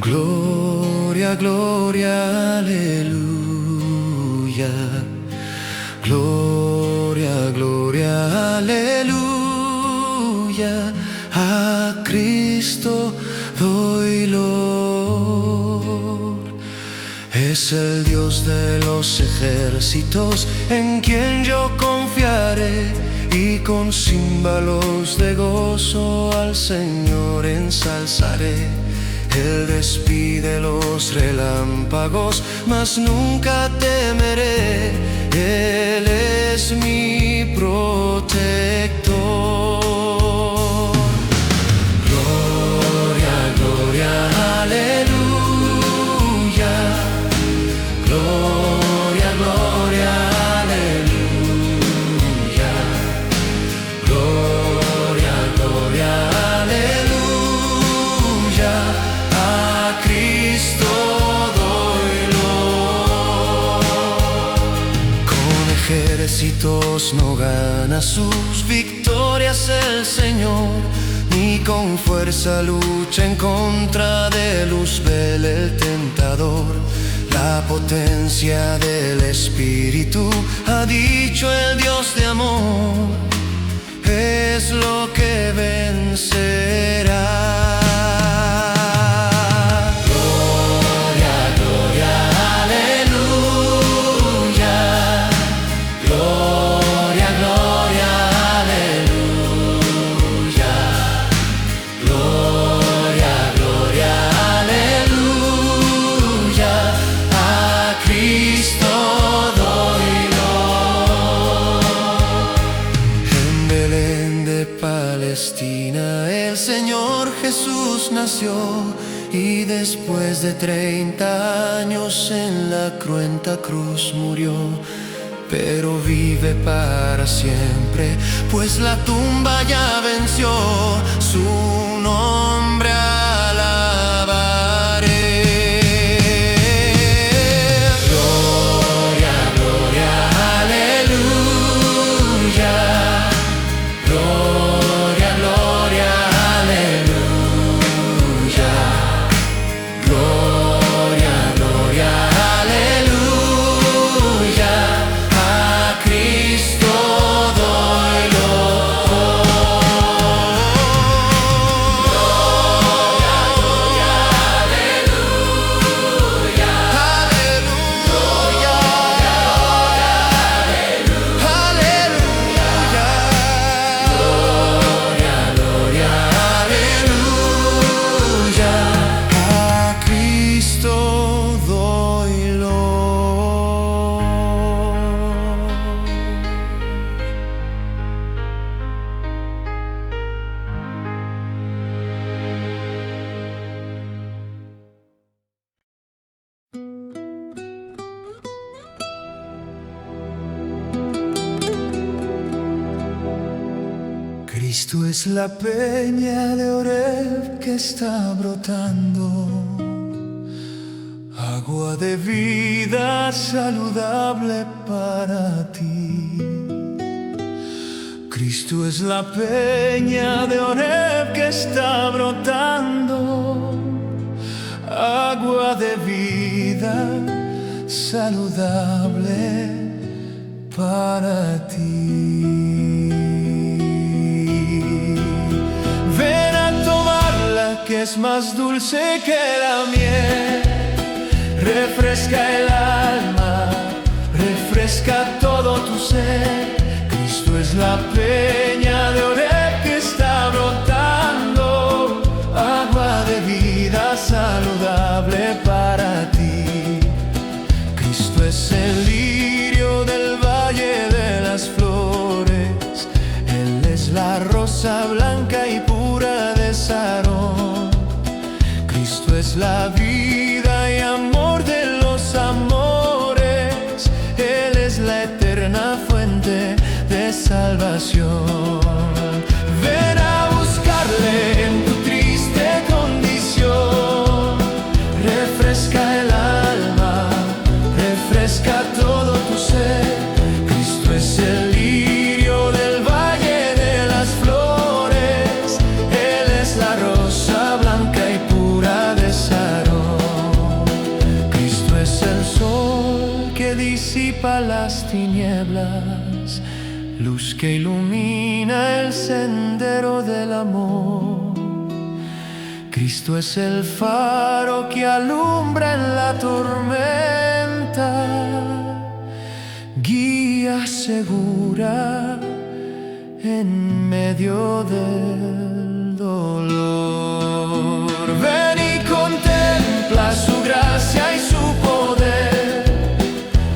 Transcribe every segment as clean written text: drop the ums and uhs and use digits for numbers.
Gloria, gloria, aleluya. Gloria, gloria, aleluya. A Cristo doy loor. Es el Dios de los ejércitos en quien yo confiaré, y con címbalos de gozo al Señor ensalzaré. Él despide los relámpagos, mas nunca temeré. Él es mi protector. Gloria, gloria, aleluya. Gloria, gloria, aleluya. Gloria, gloria, aleluya. A Cristo doy loor. Con ejércitos no gana sus victorias el Señor, ni con fuerza lucha en contra de Luzbel el tentador. La potencia del Espíritu, ha dicho el Dios de amor, es lo que vencerá. Gloria, gloria, aleluya. Gloria, gloria, aleluya. Gloria, gloria, aleluya. A Cristo doy loor. En Belén de Palestina el Señor Jesús nació, y después de 30 años en la cruenta cruz murió. Pero vive para siempre, pues la tumba ya venció. Su nombre alabaré. Gloria, gloria, aleluya. Gloria, gloria, aleluya. Gloria, gloria, aleluya. A Cristo doy loor. Gloria, gloria, aleluya. Aleluya. Aleluya. Gloria, gloria, aleluya. A Cristo doy loor. Cristo es la peña de Oreb que está brotando, agua de vida saludable para ti. Cristo es la peña de Oreb que está brotando, agua de vida saludable para ti. Ven a tomarla, que es más dulce que la miel. Refresca el alma, refresca todo tu ser. Cristo es la peña de Oreb que está brotando, agua de vida saludable para ti. Cristo es el lirio del valle de las flores. Él es la rosa blanca y pura de Sarón. Cristo es la vida y amor de los amores. Él es la eterna fuente de salvación. Ven a buscarle en tu triste condición. Refresca el alma, refresca todo tu ser. Cristo es el lirio del valle de las flores. Él es la rosa blanca y tinieblas, luz que ilumina el sendero del amor. Cristo es el faro que alumbra en la tormenta, guía segura en medio del dolor. Ven y contempla su gracia y su poder,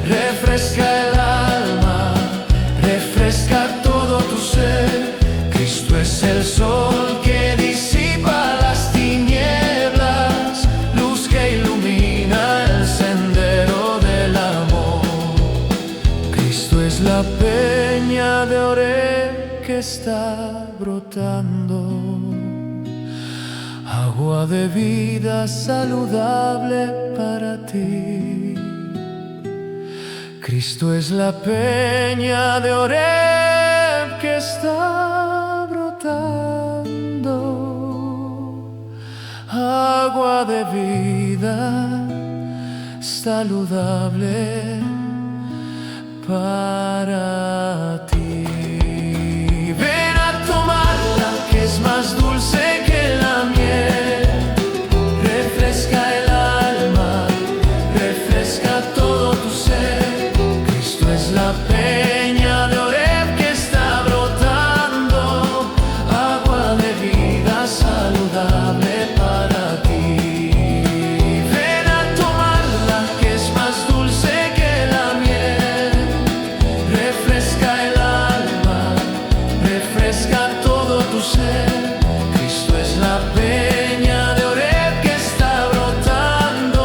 refresca el alma, refresca todo tu ser. Cristo es el sol que disipa las tinieblas, luz que ilumina el sendero del amor. Cristo es la peña de Oreb que está brotando, agua de vida saludable para ti. Cristo es la peña de Oreb que está brotando, agua de vida saludable para ti. Ven a tomarla, que es más dulce que la miel, refresca el alma, refresca todo tu ser. Cristo es la peña de Oreb que está brotando, agua de vida saludable para ti. Ven a tomarla, que es más dulce que la miel, refresca el alma, refresca todo tu ser. Cristo es la peña de Oreb que está brotando,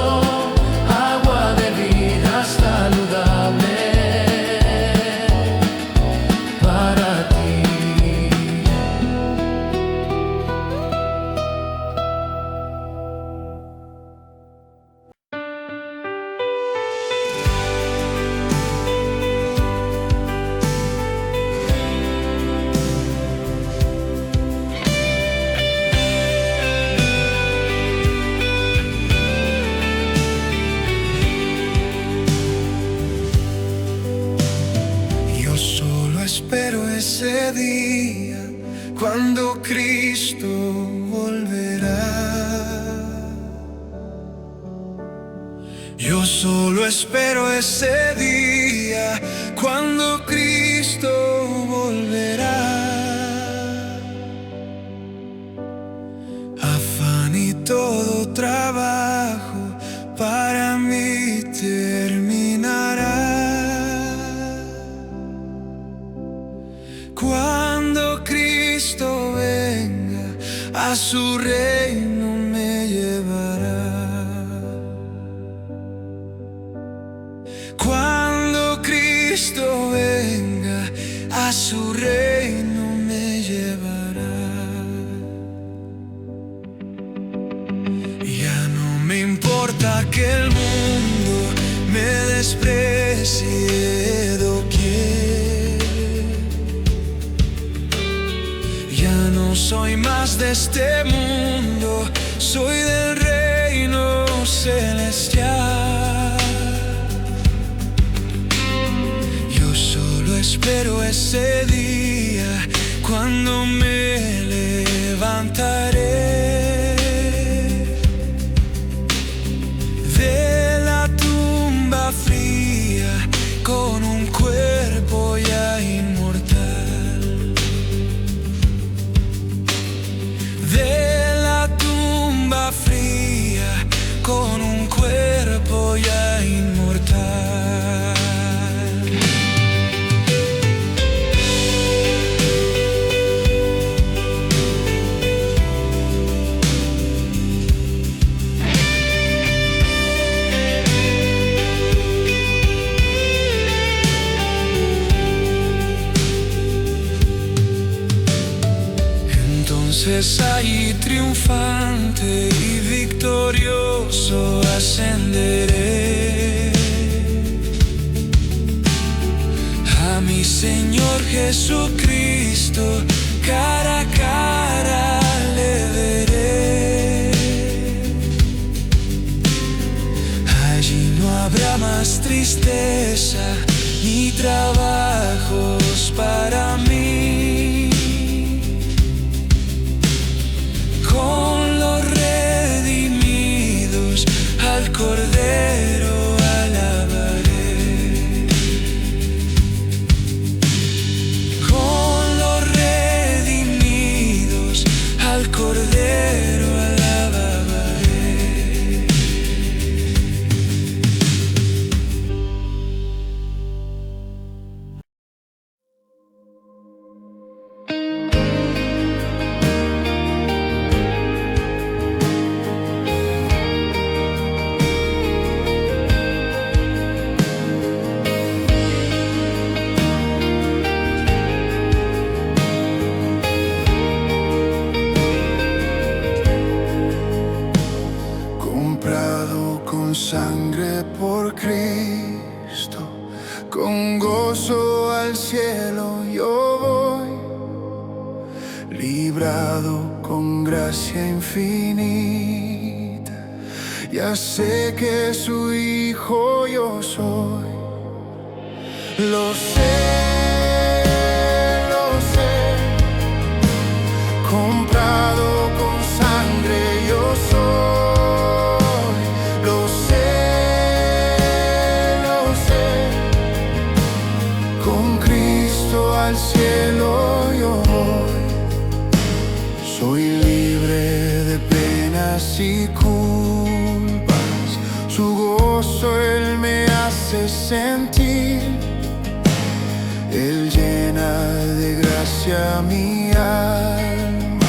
agua de vida saludable para ti. Yo solo espero ese día cuando Cristo volverá. Yo solo espero ese día cuando Cristo volverá. Afán y todo trabajo para mí terminará cuando Cristo venga, a su reino me llevará. Cuando Cristo venga, a su reino me llevará. Ya no me importa que el mundo me desprecie doquier. Ya no soy más de este mundo, soy del reino celestial. Yo solo espero ese día cuando me levantaré de la tumba fría con un cuerpo ya inmortal. De la tumba fría con un cuerpo ya inmortal. Entonces ahí triunfante y victorioso ascenderé a mi Señor Jesucristo, cara a cara le veré. Allí no habrá más tristeza ni trabajos para mí. Con los redimidos al Cordero alabaré. Con los redimidos al Cordero alabaré. Comprado con sangre por Cristo, con gozo al cielo yo voy, librado con gracia infinita. Ya sé que su hijo yo soy. Lo sé, comprado con sangre yo soy. Lo sé, con Cristo al cielo yo voy. Soy libre de penas y culpas, su gozo Él me hace sentir. Él llena de gracia mi alma,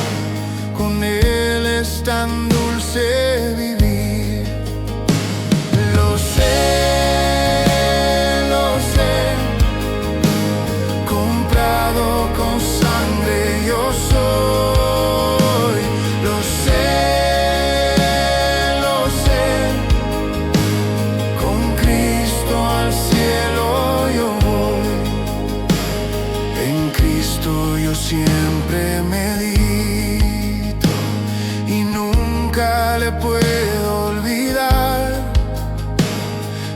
con Él es tan dulce vivir. Lo sé, comprado con sangre yo soy. Lo sé, con Cristo al cielo yo voy. En Cristo yo siempre medito y nunca le puedo olvidar.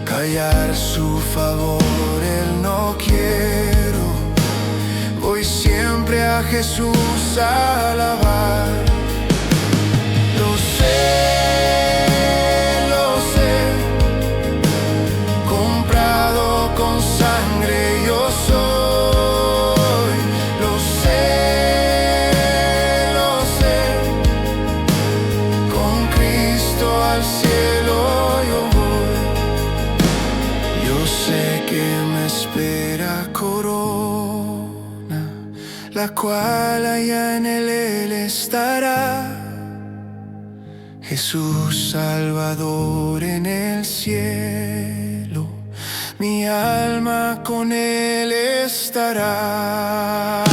Callar su favor, Él no quiero. Voy siempre a Jesús a alabar. Lo sé, comprado con sangre yo soy. Lo sé, con Cristo al cielo yo voy. Yo sé que me espera corona, la cual allá en Él estará. Jesús Salvador en el cielo, mi alma con Él estará.